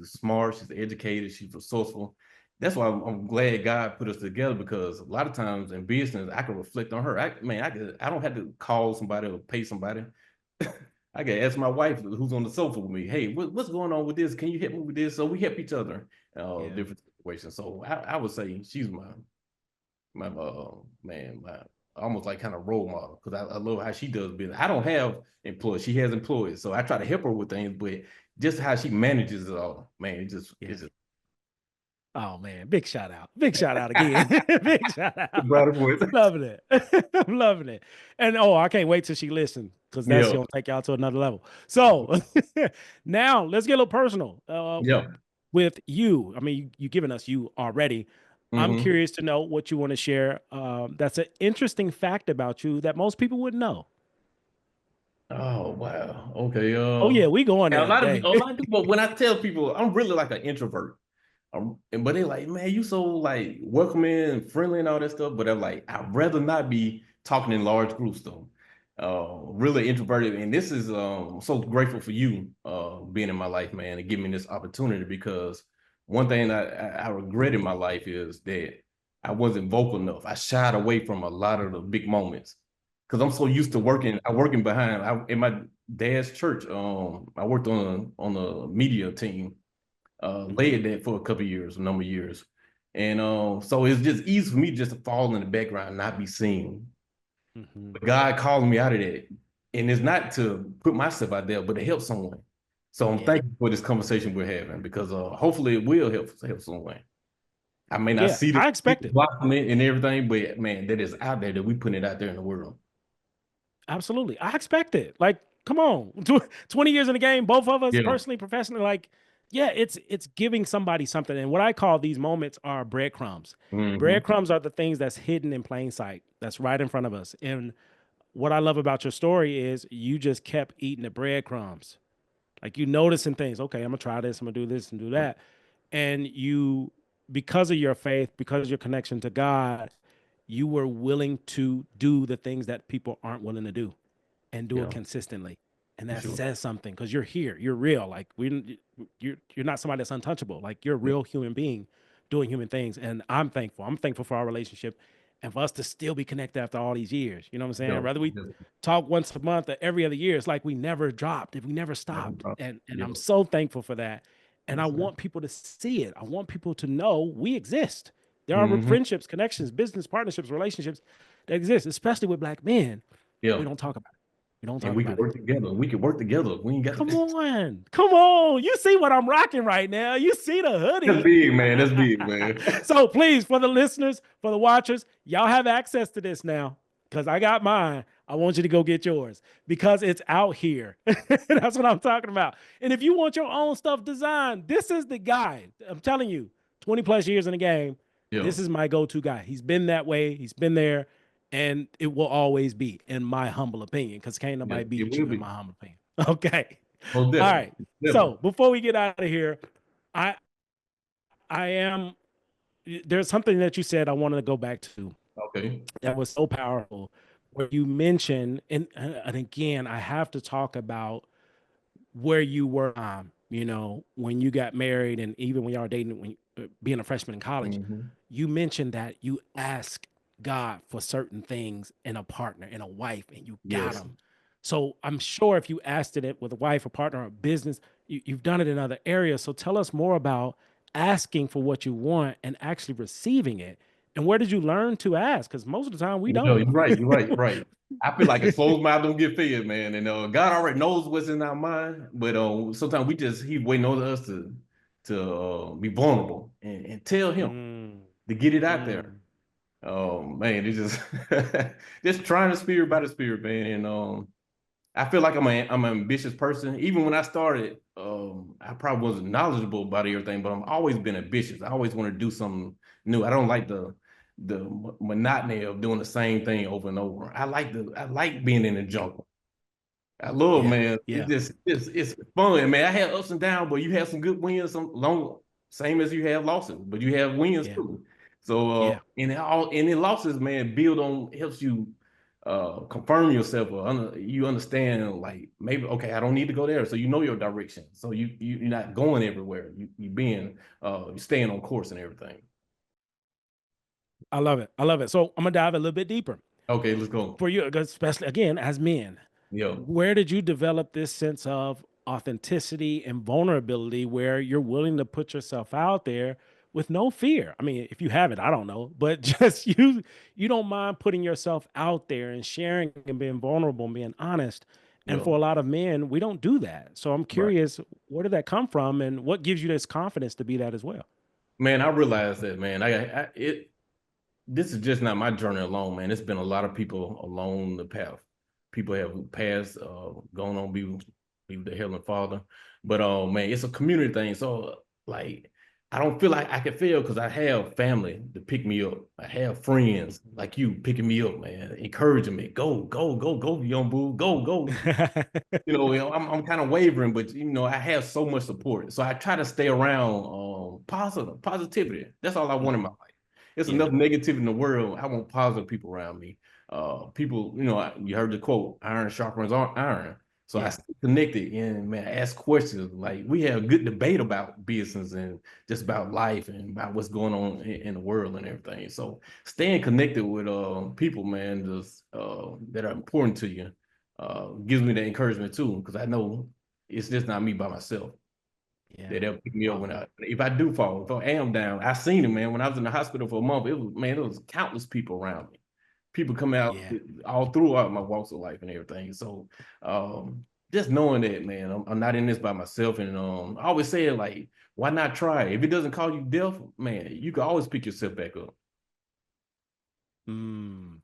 smart, she's educated, she's resourceful. That's why I'm glad God put us together because a lot of times in business, I can reflect on her. I don't have to call somebody or pay somebody. I can ask my wife who's on the sofa with me, hey, what's going on with this? Can you help me with this? So we help each other Yeah. different situations. So I would say she's my man, my almost like kind of role model because I love how she does business. I don't have employees, she has employees. So I try to help her with things, but just how she manages it all, man, Yeah. it's just Oh man, big shout out. Big shout out again. Big shout out. brother voice. Loving it. I'm loving it. And oh, I can't wait till she listens because that's Yeah, gonna take y'all to another level. So now let's get a little personal. yeah. With you. I mean, you giving us you already. I'm Hmm. curious to know what you want to share. That's an interesting fact about you that most people wouldn't know. Oh wow. Okay. Oh yeah, we going Yeah, there today. a lot of people. When I tell people, I'm really like an introvert. But they're like, man, you so like welcoming and friendly and all that stuff. But I'm like, I'd rather not be talking in large groups though. Really introverted. And this is so grateful for you being in my life, man, and giving me this opportunity because one thing I regret in my life is that I wasn't vocal enough. I shied away from a lot of the big moments because I'm so used to working behind. In my dad's church, I worked on a media team Mhm, led that for a couple of years, a number of years. And so it's just easy for me just to fall in the background and not be seen. mhm. But God calling me out of that. And it's not to put myself out there, but to help someone. So I'm Yeah, thankful for this conversation we're having because hopefully it will help someone. I may not yeah. see the I expect people it. blocking it and everything, but man, that is out there that we putting it out there in the world. Absolutely. I expect it. Like, come on. 20 years in the game, both of us Yeah. personally, professionally, like, yeah, it's giving somebody something. And what I call these moments are breadcrumbs. Hmm. Breadcrumbs are the things that's hidden in plain sight, that's right in front of us. And what I love about your story is you just kept eating the breadcrumbs. Like you noticing things. Okay, I'm gonna try this, I'm gonna do this and do that. And you, because of your faith, because of your connection to God, you were willing to do the things that people aren't willing to do and do it Yeah, consistently. And for that sure. says something because you're here, you're real. Like you're not somebody that's untouchable. Like you're a Yeah. real human being doing human things. And I'm thankful. I'm thankful for our relationship. and for us to still be connected after all these years. You know what I'm saying? Yeah, Whether we yeah, talk once a month or every other year, it's like we never dropped, if we never never stopped. drop. And Yeah, I'm so thankful for that. And I yes, sir. want people to see it. I want people to know we exist. There are Hmm. friendships, connections, business partnerships, relationships that exist, especially with Black men. We Yeah, don't talk about it. We don't and talk we can about it. work together. We can work together. We ain't got Come to. on. Come on. You see what I'm rocking right now. You see the That's hoodie. big, man. That's big, man. So please, for the listeners, for the watchers, y'all have access to this now because I got mine. I want you to go get yours because it's out here. That's what I'm talking about. And if you want your own stuff designed, this is the guy. I'm telling you, 20 plus years in the game, Yeah, this is my go-to guy. He's been that way. He's been there, and it will always be, in my humble opinion, because can't yeah, nobody it beat will you, in be. my humble opinion. Okay. Most All definitely. right. Definitely. So before we get out of here, I I am there's something that you said I wanted to go back to Okay. that was so powerful where you mentioned and again I have to talk about where you were when you got married and even when y'all were dating when being a freshman in college. Hmm. You mentioned that you asked God for certain things in a partner, in a wife, and you got Yes. them. So I'm sure if you asked it with a wife, a partner, or a business, you've done it in other areas. So tell us more about asking for what you want and actually receiving it. And where did you learn to ask? Because most of the time we No, don't. you're right. You're right. You're right. I feel like a closed mouth don't get fed, man. And God already knows what's in our mind, but sometimes He waiting on us to be vulnerable and tell Him Mm, to get it out there. mm, Oh man, it's just just trying the spirit by the spirit, man. And I feel like I'm an ambitious person. Even when I started, I probably wasn't knowledgeable about everything, but I've always been ambitious. I always want to do something new. I don't like the monotony of doing the same thing over and over. I like being in the jungle. I love, yeah, man. yeah, It's fun, man. I had ups and downs, but you have some good wins, some long, same as you have losses, but you have wins yeah, too. So yeah, and in losses, man, build on helps you confirm yourself or you understand like maybe okay, I don't need to go there. So you know your direction. So you're not going everywhere. You're staying on course and everything. I love it. I love it. So I'm gonna dive a little bit deeper Okay, let's go. for you, especially again as men. Yo. Where did you develop this sense of authenticity and vulnerability where you're willing to put yourself out there with no fear? I mean, if you have it, I don't know, but just you don't mind putting yourself out there and sharing and being vulnerable and being honest. And for Yo. a lot of men, we don't do that. So I'm Right. curious, where did that come from and what gives you this confidence to be that as well? Man, I realized that, man. This is just not my journey alone, man. It's been a lot of people along the path. People have passed, gone on be with the Heavenly Father. But man, it's a community thing. So like I don't feel like I can fail because I have family to pick me up. I have friends like you picking me up, man, encouraging me. Go, go, go, go, young boo, go, go. I'm kind of wavering, but I have so much support. So I try to stay around positivity. That's all I want in my Mhm. life. It's Yeah, enough negativity in the world. I want positive people around me. People, you heard the quote, iron sharpens iron. So I yeah, stay connected and man, ask questions. Like we have good debate about business and just about life and about what's going on in the world and everything. So staying connected with people, man, just that are important to you gives me the encouragement too, because I know it's just not me by myself. yeah. That they'll pick me up Wow. when if I do fall, if I am down. I seen it, man. When I was in the hospital for a month, it was countless people around me. People come out Yeah. all throughout my walks of life and everything. So just knowing that, man, I'm not in this by myself. And I always say it like, why not try? If it doesn't call you death, man, you can always pick yourself back up. Mm.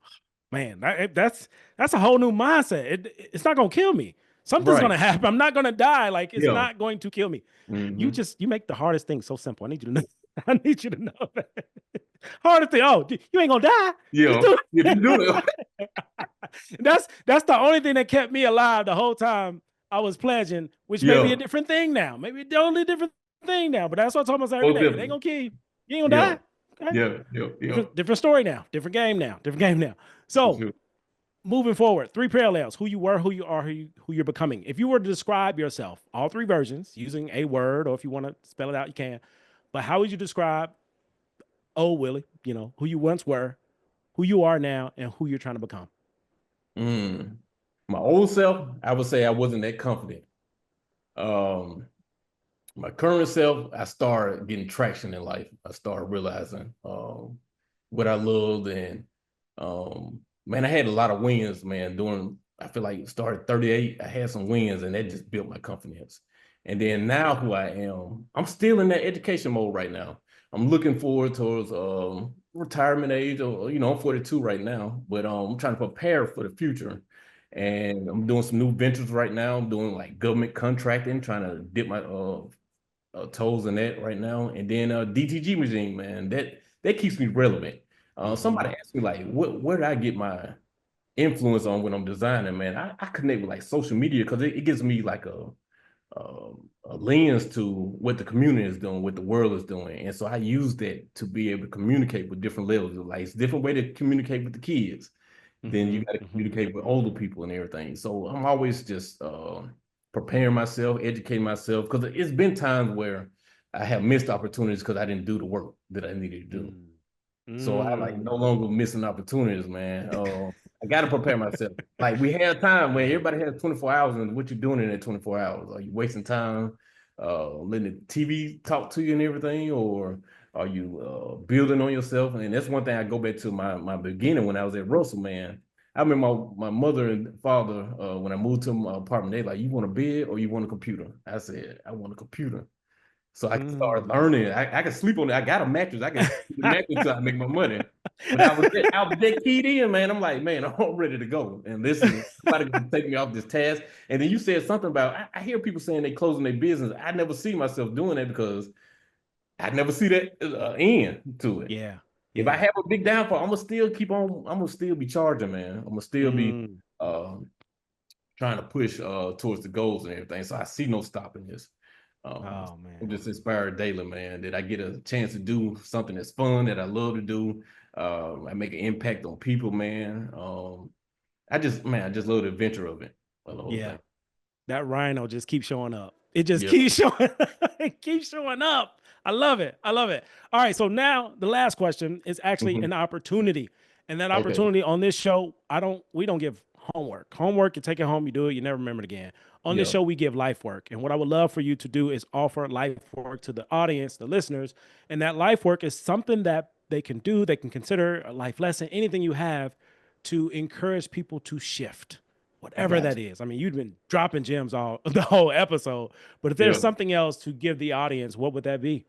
Man, that's a whole new mindset. It's not gonna kill me. Something's Right. gonna happen. I'm not gonna die. Like it's Yeah. not going to kill me. Hmm. You make the hardest thing so simple. I need you to know. I need you to know that. Hardest thing. Oh, you ain't gonna die. Just Yeah. do If you do it. it. That's the only thing that kept me alive the whole time I was pledging, which may be a Yeah. different thing now. Maybe the only different thing now. But that's what I told myself every Most day. It ain't definitely. gonna kill you. You ain't gonna Yeah. die. Okay. Yeah. Yeah. Yeah. Different story now. Different game now. Different game now. For So sure. moving forward, three parallels: who you were, who you are, who you're becoming. If you were to describe yourself, all three versions, using a word, or if you want to spell it out, you can. But how would you describe old Willie? Who you once were, who you are now and who you're trying to become? My old self, I would say I wasn't that confident. Um, my current self, I started getting traction in life. I started realizing what I loved, and man, I had a lot of wins, man. I feel like started 38, I had some wins, and that just built my confidence. And then now who I am, I'm still in that education mode right now. I'm looking forward towards retirement age, or I'm 42 right now, but I'm trying to prepare for the future. And I'm doing some new ventures right now. I'm doing like government contracting, trying to dip my toes in that right now. And then DTG machine, man, that keeps me relevant. Somebody asked me like, where did I get my influence on when I'm designing, man? I connect with like social media because it gives me like a lens to what the community is doing, what the world is doing. And so I use that to be able to communicate with different levels. Like it's a different way to communicate with the kids. Then you got to communicate with older people and everything. So I'm always just preparing myself, educating myself, because it's been times where I have missed opportunities because I didn't do the work that I needed to do. So I like no longer missing opportunities, man. I got to prepare myself. Like we have time, man. Everybody has 24 hours, and what you're doing in that 24 hours? Are you wasting time letting the TV talk to you and everything, or are you building on yourself? And that's one thing I go back to my beginning when I was at Russell, man. I remember my mother and father, when I moved to my apartment, they like, you want a bed or you want a computer? I said, I want a computer. So I can start learning. I can sleep on it. I got a mattress. I can sleep the mattress until I make my money. But I was that keyed in, man. I'm like, man, I'm ready to go. And listen, somebody gonna take me off this task. And then you said something about, I hear people saying they closing their business. I never see myself doing that because I never see that end to it. Yeah. If I have a big downfall, I'm gonna still keep on. I'm gonna still be charging, man. I'm gonna still be trying to push towards the goals and everything. So I see no stopping this. Oh man. I'm just inspired daily, man, that I get a chance to do something that's fun that I love to do. I make an impact on people, man. I just love the adventure of it. Yeah. That rhino just keeps showing up. It just Yeah. keeps showing it keeps showing up. I love it. I love it. All right. So now the last question is actually an opportunity. And that opportunity on this show, we don't give homework. Homework, you take it home, you do it, you never remember it again. On this show, we give life work. And what I would love for you to do is offer life work to the audience, the listeners. And that life work is something that they can do, they can consider a life lesson, anything you have to encourage people to shift, whatever that is. I mean, you've been dropping gems all the whole episode, but if there's something else to give the audience, what would that be?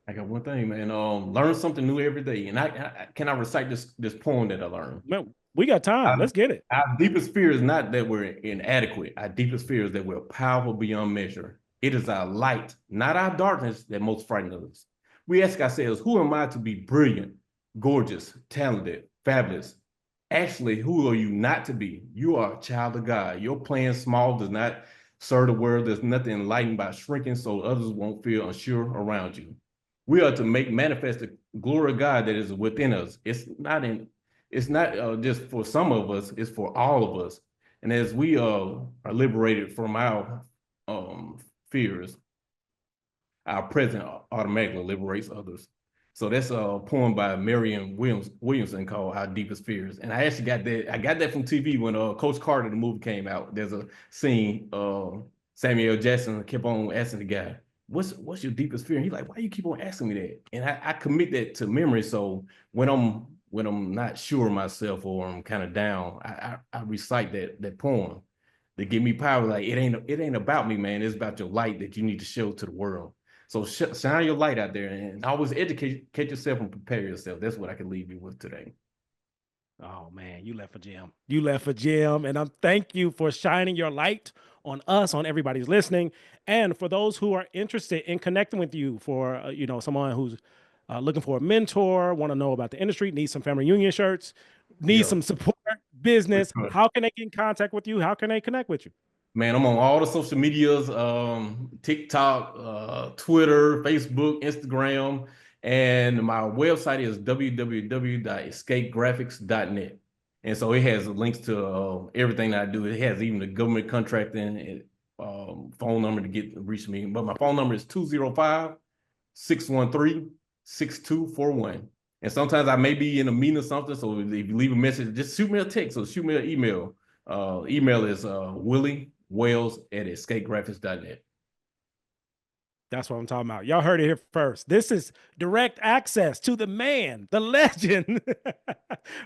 I got one thing, man. Learn something new every day. And I can I recite this poem that I learned? Man, we got time. Let's get it. Our deepest fear is not that we're inadequate. Our deepest fear is that we're powerful beyond measure. It is our light, not our darkness, that most frightens us. We ask ourselves, who am I to be brilliant, gorgeous, talented, fabulous? Actually, who are you not to be? You are a child of God. Your playing small does not serve the world. There's nothing enlightened by shrinking so others won't feel unsure around you. We are to make manifest the glory of God that is within us. It's not just for some of us, it's for all of us. And as we are liberated from our fears, our present automatically liberates others. So that's a poem by Marianne Williamson called Our Deepest Fears. And I actually got that from TV when Coach Carter, the movie, came out. There's a scene, Samuel L. Jackson kept on asking the guy, what's your deepest fear? And he's like, why you keep on asking me that? And I commit that to memory. So when I'm not sure of myself or I'm kind of down, I recite that poem to give me power. Like it ain't about me, man. It's about your light that you need to show to the world. So shine your light out there and always educate yourself and prepare yourself. That's what I can leave you with today. Oh man, you left a gem. You left a gem, and I'm thank you for shining your light on us, on everybody's listening, and for those who are interested in connecting with you. For someone who's looking for a mentor, want to know about the industry, needs some family union shirts, needs some support, business. How can they get in contact with you? How can they connect with you? Man, I'm on all the social medias, TikTok, Twitter, Facebook, Instagram, and my website is www.escapegraphics.net. And so it has links to everything that I do. It has even the government contracting phone number to reach me. But my phone number is 205-613-6241. And sometimes I may be in a meeting or something. So if you leave a message, just shoot me a text or shoot me an email. Email is Willie Wells at escapegraphics.net. That's what I'm talking about. Y'all heard it here first. This is direct access to the man, the legend,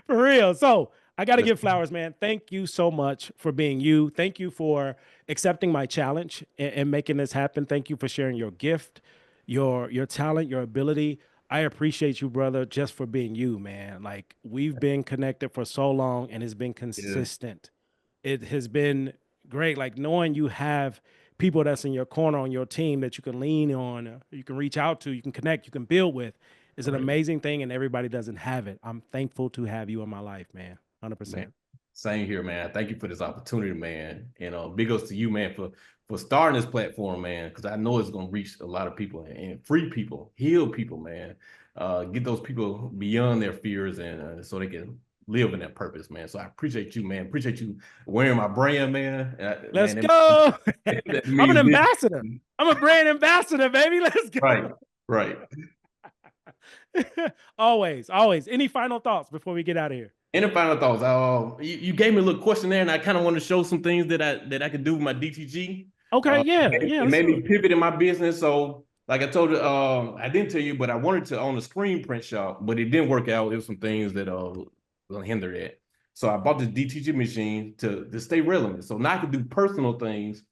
for real. So I got to give flowers, man. Thank you so much for being you. Thank you for accepting my challenge and making this happen. Thank you for sharing your gift, your talent, your ability. I appreciate you, brother, just for being you, man. Like we've been connected for so long and it's been consistent. It has been great. Like knowing you have people that's in your corner on your team that you can lean on, you can reach out to, you can connect, you can build with is an amazing thing. And everybody doesn't have it. I'm thankful to have you in my life, man. 100%. Man, same here, man. Thank you for this opportunity, man. And big ups to you, man, for starting this platform, man, because I know it's going to reach a lot of people and free people, heal people, man. Get those people beyond their fears and so they can live in that purpose, man. So I appreciate you, man. Appreciate you wearing my brand, man. Let's man, go. I'm an this. ambassador. I'm a brand ambassador, baby. Let's go. Right. Always, always. Any final thoughts before we get out of here? Any final thoughts? You gave me a little questionnaire, and I kind of want to show some things that I could do with my DTG. Okay, yeah. It made me pivot in my business. So, like I told you, I didn't tell you, but I wanted to own a screen print shop, but it didn't work out. There was some things that gonna hinder that. So I bought this DTG machine to stay relevant. So now I can do personal things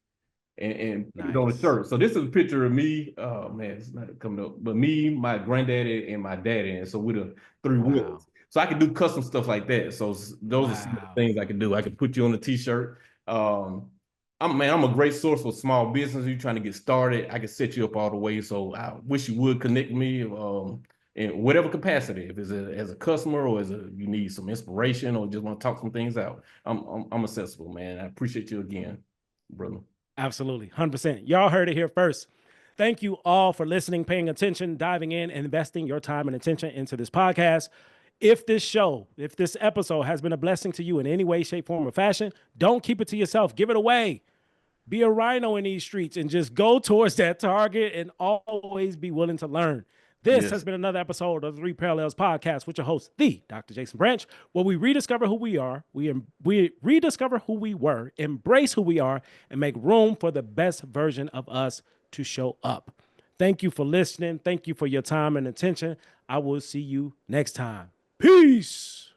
and put it on a shirt. So this is a picture of me. Oh man, it's not coming up, but me, my granddaddy, and my daddy, and so with the three wheels. So I can do custom stuff like that. So those are some of the things I can do. I can put you on a t-shirt. I'm a great source for small business. You're trying to get started, I can set you up all the way. So I wish you would connect me in whatever capacity. If it's as a customer or you need some inspiration or just want to talk some things out. I'm accessible, man. I appreciate you again, brother. Absolutely. 100%. Y'all heard it here first. Thank you all for listening, paying attention, diving in, and investing your time and attention into this podcast. If this episode has been a blessing to you in any way, shape, form, or fashion, don't keep it to yourself. Give it away. Be a rhino in these streets and just go towards that target and always be willing to learn. This has been another episode of the Three Parallels Podcast with your host, the Dr. Jason Branch, where we rediscover who we are, we rediscover who we were, embrace who we are, and make room for the best version of us to show up. Thank you for listening. Thank you for your time and attention. I will see you next time. Peace.